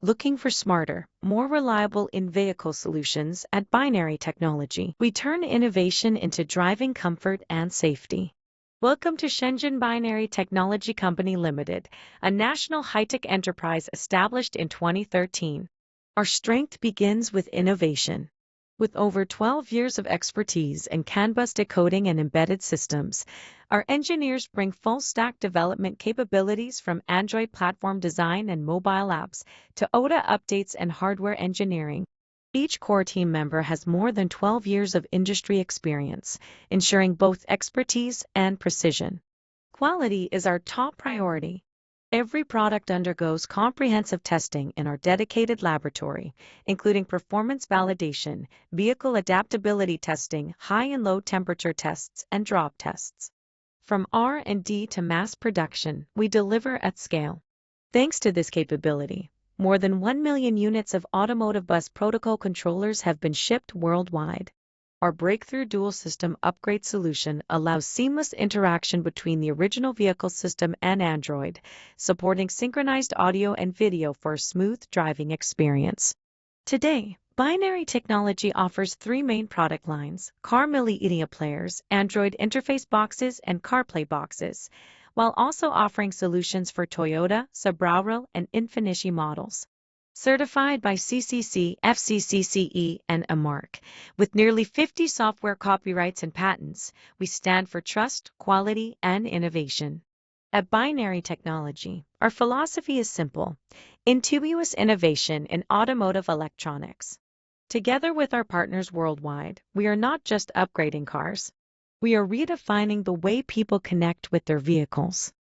Looking for smarter, more reliable in-vehicle solutions at Binary Technology. We turn innovation into driving comfort and safety. Welcome to Shenzhen Binary Technology Company Limited, a national high-tech enterprise established in 2013. Our strength begins with innovation. With over 12 years of expertise in CAN bus decoding and embedded systems, our engineers bring full-stack development capabilities from Android platform design and mobile apps to OTA updates and hardware engineering. Each core team member has more than 12 years of industry experience, ensuring both expertise and precision. Quality is our top priority. Every product undergoes comprehensive testing in our dedicated laboratory, including performance validation, vehicle adaptability testing, high and low temperature tests, and drop tests. From R&D to mass production, we deliver at scale. Thanks to this capability, more than 1 million units of automotive bus protocol controllers have been shipped worldwide. Our breakthrough dual system upgrade solution allows seamless interaction between the original vehicle system and Android, supporting synchronized audio and video for a smooth driving experience. Today, Binary Technology offers three main product lines: car media players, Android interface boxes, and CarPlay boxes, while also offering solutions for Toyota, Subaru, and Infiniti models. Certified by CCC, FCCCE, and AMARC, with nearly 50 software copyrights and patents, we stand for trust, quality, and innovation. At Binary Technology, our philosophy is simple: intuitive innovation in automotive electronics. Together with our partners worldwide, we are not just upgrading cars. We are redefining the way people connect with their vehicles.